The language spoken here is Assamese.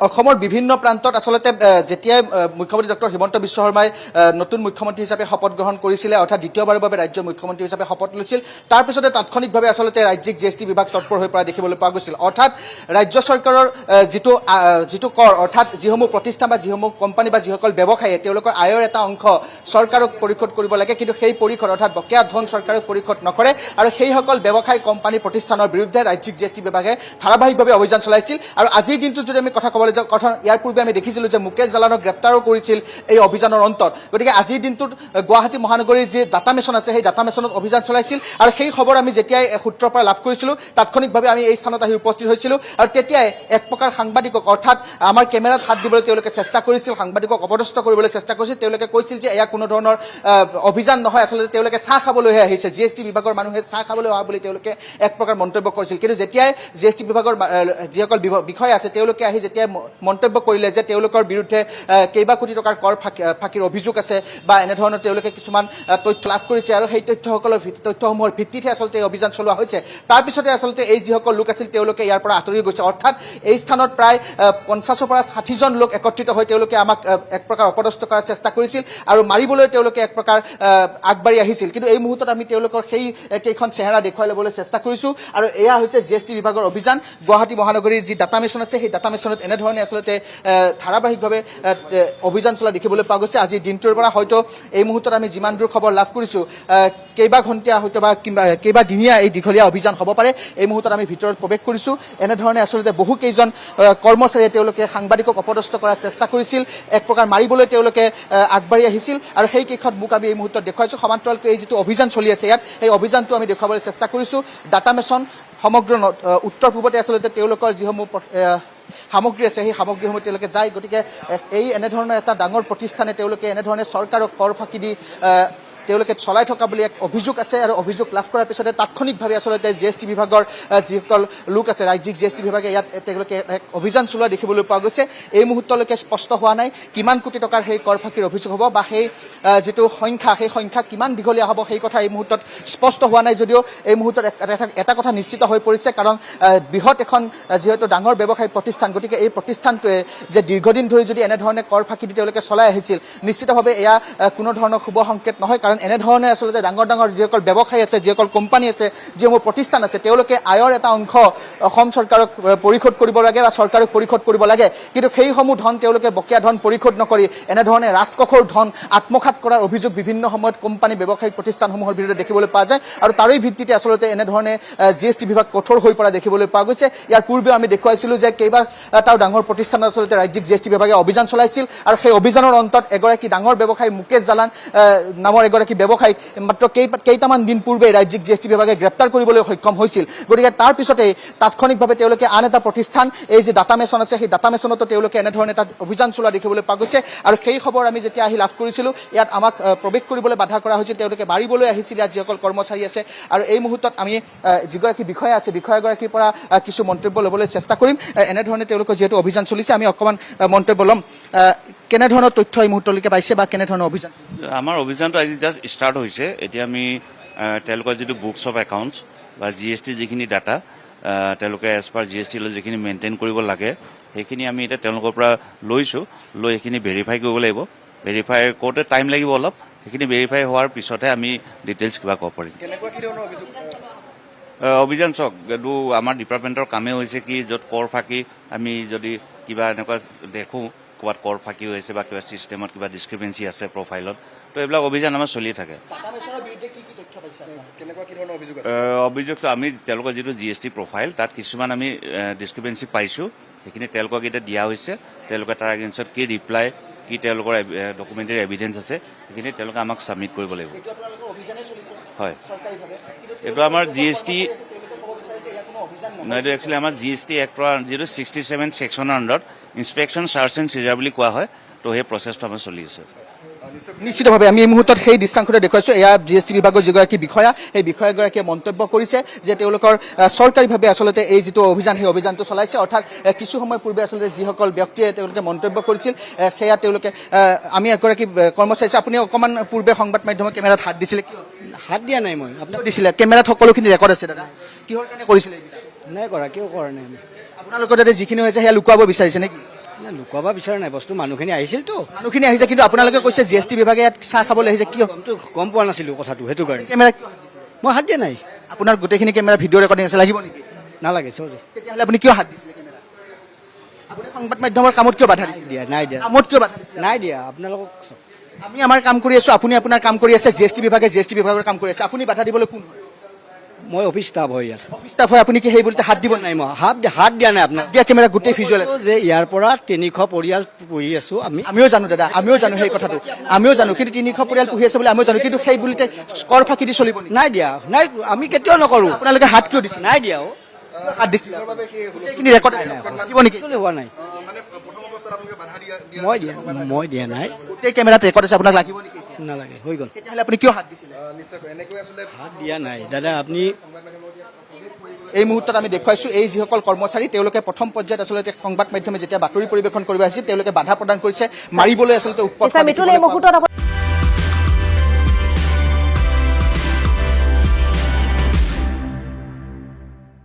অসমৰ বিভিন্ন প্ৰান্তত আচলতে যেতিয়াই মুখ্যমন্ত্ৰী ডক্টৰ হিমন্ত বিশ্ব শৰ্মাই নতুন মুখ্যমন্ত্ৰী হিচাপে শপত গ্ৰহণ কৰিছিলে অৰ্থাৎ দ্বিতীয়বাৰৰ বাবে ৰাজ্যৰ মুখ্যমন্ত্ৰী হিচাপে শপত লৈছিল তাৰ পিছতে তাৎক্ষণিকভাৱে আচলতে ৰাজ্যিক জিএছটি বিভাগ তৎপৰ হৈ পৰা দেখিবলৈ পোৱা গৈছিল অৰ্থাৎ ৰাজ্য চৰকাৰৰ যিটো কৰ অৰ্থাৎ যিসমূহ প্ৰতিষ্ঠান বা যিসমূহ কোম্পানী বা যিসকল ব্যৱসায়ীয়ে তেওঁলোকৰ আয়ৰ এটা অংশ চৰকাৰক পৰিশোধ কৰিব লাগে কিন্তু সেই পৰিশোধ অৰ্থাৎ বকেয়া ধন চৰকাৰক পৰিশোধ নকৰে আৰু সেইসকল ব্যৱসায়ী কোম্পানী প্ৰতিষ্ঠানৰ বিৰুদ্ধে ৰাজ্যিক জিএছটি বিভাগে ধাৰাবাহিকভাৱে অভিযান চলাইছিল আৰু আজিৰ দিনটোত যদি আমি কথা ক'বলৈ যাওঁ ইয়াৰ পূৰ্বে আমি দেখিছিলোঁ যে মুকেশ জালানক গ্ৰেপ্তাৰো কৰিছিল এই অভিযানৰ অন্তত গতিকে আজিৰ দিনটোত গুৱাহাটী মহানগৰীৰ যি ডাটা মেছন আছে সেই ডাটা মেছনত অভিযান চলাইছিল আৰু সেই খবৰ আমি যেতিয়াই সূত্ৰৰ পৰা লাভ কৰিছিলোঁ তাৎক্ষণিকভাৱে আমি এই স্থানত আহি উপস্থিত হৈছিলোঁ আৰু তেতিয়াই এক প্ৰকাৰ সাংবাদিকক অৰ্থাৎ আমাৰ কেমেৰাত হাত দিবলৈ তেওঁলোকে চেষ্টা কৰিছিল সাংবাদিকক অপদস্থ কৰিবলৈ চেষ্টা কৰিছিল তেওঁলোকে কৈছিল যে এয়া কোনো ধৰণৰ অভিযান নহয় আচলতে তেওঁলোকে চাহ খাবলৈহে আহিছে জিএছটি বিভাগৰ মানুহে চাহ খাবলৈ অহা বুলি তেওঁলোকে এক প্ৰকাৰ মন্তব্য কৰিছিল কিন্তু যেতিয়াই জিএছটি বিভাগৰ যিসকল বিষয়া আছে তেওঁলোকে আহি যেতিয়া মন্তব্য কৰিলে যে তেওঁলোকৰ বিৰুদ্ধে কেইবা কোটি টকাৰ কৰ ফাঁকিৰ অভিযোগ আছে বা এনেধৰণৰ তেওঁলোকে কিছুমান তথ্য লাভ কৰিছে আৰু সেই তথ্যসমূহৰ ভিত্তিতহে আচলতে এই অভিযান চলোৱা হৈছে তাৰপিছতে আচলতে এই যিসকল লোক আছিল তেওঁলোকে ইয়াৰ পৰা আঁতৰি গৈছে অৰ্থাৎ এই স্থানত প্ৰায় 50ৰ পৰা 60জন লোক একত্ৰিত হৈ তেওঁলোকে আমাক এক প্ৰকাৰ অপদস্থ কৰাৰ চেষ্টা কৰিছিল আৰু মাৰিবলৈ তেওঁলোকে এক প্ৰকাৰ আগবাঢ়ি আহিছিল কিন্তু এই মুহূৰ্তত আমি তেওঁলোকৰ সেই কেইখন চেহেৰা দেখুৱাই ল'বলৈ চেষ্টা কৰিছোঁ আৰু এয়া হৈছে জিএছটি বিভাগৰ অভিযান গুৱাহাটী মহানগৰীৰ যি ডাটা মেছন আছে সেই ডাটা মেছনত এনেধৰণে আচলতে ধাৰাবাহিকভাৱে অভিযান চলা দেখিবলৈ পোৱা গৈছে আজিৰ দিনটোৰ পৰা হয়তো এই মুহূৰ্তত আমি যিমান দূৰ খবৰ লাভ কৰিছোঁ কেইবা ঘণ্টীয়া হয়তো বা কেইবা দিনীয়া এই দীঘলীয়া অভিযান হ'ব পাৰে এই মুহূৰ্তত আমি ভিতৰত প্ৰৱেশ কৰিছোঁ এনেধৰণে আচলতে বহুকেইজন কৰ্মচাৰীয়ে তেওঁলোকে সাংবাদিকক অপদস্থ কৰাৰ চেষ্টা কৰিছিল এক প্ৰকাৰ মাৰিবলৈ তেওঁলোকে আগবাঢ়ি আহিছিল আৰু সেই কেইখন মুখ আমি এই মুহূৰ্তত দেখুৱাইছোঁ সমান্তৰালকৈ এই যিটো অভিযান চলি আছে ইয়াত এই অভিযানটো আমি দেখুৱাবলৈ চেষ্টা কৰিছোঁ ডাটা মেছন সমগ্ৰ উত্তৰ পূবতে আচলতে তেওঁলোকৰ যিসমূহ সামগ্ৰী আছে সেই সামগ্ৰীসমূহ তেওঁলোকে যায় গতিকে এই এনেধৰণৰ এটা ডাঙৰ প্ৰতিষ্ঠানে তেওঁলোকে এনেধৰণে চৰকাৰক কৰ ফাঁকি দি তেওঁলোকে চলাই থকা বুলি এক অভিযোগ আছে আৰু অভিযোগ লাভ কৰাৰ পিছতে তাৎক্ষণিকভাৱে আচলতে জিএছটি বিভাগৰ যিসকল লোক আছে ৰাজ্যিক জিএছটি বিভাগে ইয়াত তেওঁলোকে এক অভিযান চলোৱা দেখিবলৈ পোৱা গৈছে এই মুহূৰ্তলৈকে স্পষ্ট হোৱা নাই কিমান কোটি টকাৰ সেই কৰ ফাঁকিৰ অভিযোগ হ'ব বা সেই যিটো সংখ্যা সেই সংখ্যা কিমান দীঘলীয়া হ'ব সেই কথা এই মুহূৰ্তত স্পষ্ট হোৱা নাই যদিও এই মুহূৰ্তত এটা কথা নিশ্চিত হৈ পৰিছে কাৰণ বৃহৎ এখন যিহেতু ডাঙৰ ব্যৱসায়িক প্ৰতিষ্ঠান গতিকে এই প্ৰতিষ্ঠানটোৱে যে দীৰ্ঘদিন ধৰি যদি এনেধৰণে কৰ ফাঁকি দি তেওঁলোকে চলাই আহিছিল নিশ্চিতভাৱে এয়া কোনো ধৰণৰ শুভ সংকেত নহয় কাৰণ এনেধৰণে আচলতে ডাঙৰ ডাঙৰ যিসকল ব্যৱসায়ী আছে যিসকল কোম্পানী আছে যিসমূহ প্ৰতিষ্ঠান আছে তেওঁলোকে আয়ৰ এটা অংশ অসম চৰকাৰক পৰিশোধ কৰিব লাগে বা চৰকাৰক পৰিশোধ কৰিব লাগে কিন্তু সেইসমূহ ধন তেওঁলোকে বকেয়া ধন পৰিশোধ নকৰি এনেধৰণে ৰাজকোষৰ ধন আত্মসাৎ কৰাৰ অভিযোগ বিভিন্ন সময়ত কোম্পানী ব্যৱসায়িক প্ৰতিষ্ঠানসমূহৰ বিৰুদ্ধে দেখিবলৈ পোৱা যায় আৰু তাৰেই ভিত্তিতে আচলতে এনেধৰণে জিএছটি বিভাগ কঠোৰ হৈ পৰা দেখিবলৈ পোৱা গৈছে ইয়াৰ পূৰ্বেও আমি দেখুৱাইছিলোঁ যে কেইবাটাও ডাঙৰ প্ৰতিষ্ঠানত আচলতে ৰাজ্যিক জিএছটি বিভাগে অভিযান চলাইছিল আৰু সেই অভিযানৰ অন্তত এগৰাকী ডাঙৰ ব্যৱসায়ী মুকেশ জালান নামৰ এগৰাকী ব্যৱসায়ীক মাত্ৰ কেইটামান দিন পূৰ্বে ৰাজ্যিক জিএছটি বিভাগে গ্ৰেপ্তাৰ কৰিবলৈ সক্ষম হৈছিল গতিকে তাৰ পিছতেই তাৎক্ষণিকভাৱে তেওঁলোকে আন এটা প্ৰতিষ্ঠান এই যি ডাটা মেছন আছে সেই ডাটা মেছনতো তেওঁলোকে এনেধৰণে এটা অভিযান চলোৱা দেখিবলৈ পোৱা গৈছে আৰু সেই খবৰ আমি যেতিয়া আহি লাভ কৰিছিলোঁ ইয়াত আমাক প্ৰৱেশ কৰিবলৈ বাধা কৰা হৈছিল তেওঁলোকে মাৰিবলৈ আহিছিল ইয়াত যিসকল কৰ্মচাৰী আছে আৰু এই মুহূৰ্তত আমি যিগৰাকী বিষয়া আছে বিষয়াগৰাকীৰ পৰা কিছু মন্তব্য ল'বলৈ চেষ্টা কৰিম এনেধৰণে তেওঁলোকৰ যিহেতু অভিযান চলিছে আমি অকণমান মন্তব্য ল'ম কেনেধৰণৰ তথ্য এই মুহূৰ্তলৈকে পাইছে বা কেনেধৰণৰ অভিযান আমাৰ অভিযানটো আজি জাষ্ট ষ্টাৰ্ট হৈছে এতিয়া আমি তেওঁলোকৰ যিটো বুকছ অফ একাউণ্টছ বা জিএছটি যিখিনি ডাটা তেওঁলোকে এজ পাৰ জিএছটি লৈ যিখিনি মেইনটেইন কৰিব লাগে সেইখিনি আমি এতিয়া তেওঁলোকৰ পৰা লৈছোঁ লৈ সেইখিনি ভেৰিফাই কৰিব লাগিব ভেৰিফাই কৰোঁতে টাইম লাগিব অলপ সেইখিনি ভেৰিফাই হোৱাৰ পিছতহে আমি ডিটেইলছ কিবা ক'ব পাৰিম অভিযান চাওক এইটো আমাৰ ডিপাৰ্টমেণ্টৰ কামেই হৈছে কি য'ত কৰ ফাঁকি আমি যদি কিবা এনেকুৱা দেখোঁ ক'ৰবাত কৰ ফাঁকি হৈছে বা কিবা ছিষ্টেমত কিবা ডিছক্ৰিপেঞ্চি আছে প্ৰফাইলত তো এইবিলাক অভিযান আমাৰ চলি থাকে অভিযোগটো আমি তেওঁলোকৰ যিটো জিএছটি প্ৰফাইল তাত কিছুমান আমি ডিছক্ৰিপেঞ্চি পাইছোঁ সেইখিনি তেওঁলোকক এতিয়া দিয়া হৈছে তেওঁলোকে তাৰ এগেইনষ্টত কি ৰিপ্লাই কি তেওঁলোকৰ ডকুমেণ্টেৰী এভিডেঞ্চ আছে সেইখিনি তেওঁলোকে আমাক ছাবমিট কৰিব লাগিব হয় এইটো আমাৰ জিএছটি এইটো একচুৱেলি আমাৰ জিএছটি এক্টৰ যিটো 67 ছেকশ্যনৰ আণ্ডাৰত ইনস্পেকশ্যন চাৰ্চ এণ্ড চিজাৰ বুলি কোৱা হয় তো সেই প্ৰচেছটো আমাৰ চলি আছে নিশ্চিতভাৱে আমি এই মুহূৰ্তত সেই দৃশ্যাংশতে দেখুৱাইছোঁ এয়া জিএছটি বিভাগৰ যিগৰাকী বিষয়া সেই বিষয়াগৰাকীয়ে মন্তব্য কৰিছে যে তেওঁলোকৰ চৰকাৰীভাৱে আচলতে এই যিটো অভিযান সেই অভিযানটো চলাইছে অৰ্থাৎ কিছু সময় পূৰ্বে আচলতে যিসকল ব্যক্তিয়ে তেওঁলোকে মন্তব্য কৰিছিল সেয়া তেওঁলোকে আমি এগৰাকী কৰ্মচাৰী আপুনি অকণমান পূৰ্বে সংবাদ মাধ্যমৰ কেমেৰাত হাত দিছিলে হাত দিয়া নাই মই আপোনাক দিছিলে কেমেৰাত সকলোখিনি ৰেকৰ্ড আছে দাদা কিহৰ কাৰণে কৰিছিলে নাই কৰা কিয় কৰা নাই আপোনালোকৰ যাতে যিখিনি হৈছে সেয়া লুকুৱাব বিচাৰিছে নেকি নাই, লুকুৱাব বিচৰা নাই বস্তু, মানুহখিনি আহিছিলতো। মানুহখিনি আহিছে, কিন্তু আপোনালোকে কৈছে GST বিভাগে ইয়াত চাহ খাবলৈ আহিছে, কিয়? গমটো গম পোৱা নাছিলোঁ কথাটো, সেইটো কাৰণে কেমেৰা কিয় হাত দিছিলে? মই হাত দিয়া নাই। আপোনাৰ গোটেইখিনি কেমেৰা ভিডিঅ' ৰেকৰ্ডিং আছে, লাগিব নেকি? নালাগে, চৰি। তেতিয়াহ'লে আপুনি কিয় হাত দিছিলে কেমেৰা? আপুনি সংবাদ মাধ্যমৰ কামত কিয় বাধা দিছিলে? নাই দিয়া, কামত কিয় বাধা দিছিলে? নাই দিয়া, আপোনালোকক আমি আমাৰ কাম কৰি আছো, আপুনি আপোনাৰ কাম কৰি আছে, GST বিভাগে GST বিভাগৰ কাম কৰি আছে, আপুনি বাধা দিবলৈ কোন হয়? মই অফিচ ষ্টাফ হয় ইয়াত। অফিচ ষ্টাফ হয়, আপুনি কি সেই বুলিতে হাত দিব নাই? নাই, মই হাত দিয়া নাই আপোনাক। দিয়া কেমেৰা গোটেই ভিজুৱেল আছে। যে ইয়াৰ পৰা 300 পৰিয়াল পুহি আছো আমি। আমিও জানো দাদা, আমিও জানো সেই কথাটো, আমিও জানো, কিন্তু 300 পৰিয়াল পুহি আছে বুলি আমিও জানো, কিন্তু সেই বুলিতে কৰ ফাঁকি দি চলিব নেকি? নাই দিয়া, নাই, আমি কেতিয়াও নকৰোঁ। আপোনালোকে হাত কিয় দিছে? নাই দিয়া, হাত দিছিলে, গোটেইখিনি ৰেকৰ্ড দিব নেকি? কেলে হোৱা নাই। মই দিয়া নাই, গোটেই কেমেৰাত ৰেকৰ্ড আছে, আপোনাক লাগিব নেকি? নালাগে, হৈ গ'ল। তেতিয়াহ'লে আপুনি কিয় হাত দিছিলে? হাত দিয়া নাই দাদা, আপুনি এই মুহূৰ্তত আমি দেখুৱাইছো, এই যিসকল কৰ্মচাৰী তেওঁলোকে প্ৰথম পৰ্যায়ত আচলতে সংবাদ মাধ্যমে যেতিয়া বাতৰি পৰিৱেশন কৰিব আহিছিল, তেওঁলোকে বাধা প্ৰদান কৰিছে, মাৰিবলৈ আচলতে উৎপত্তি মিতুল এই মুহূৰ্তত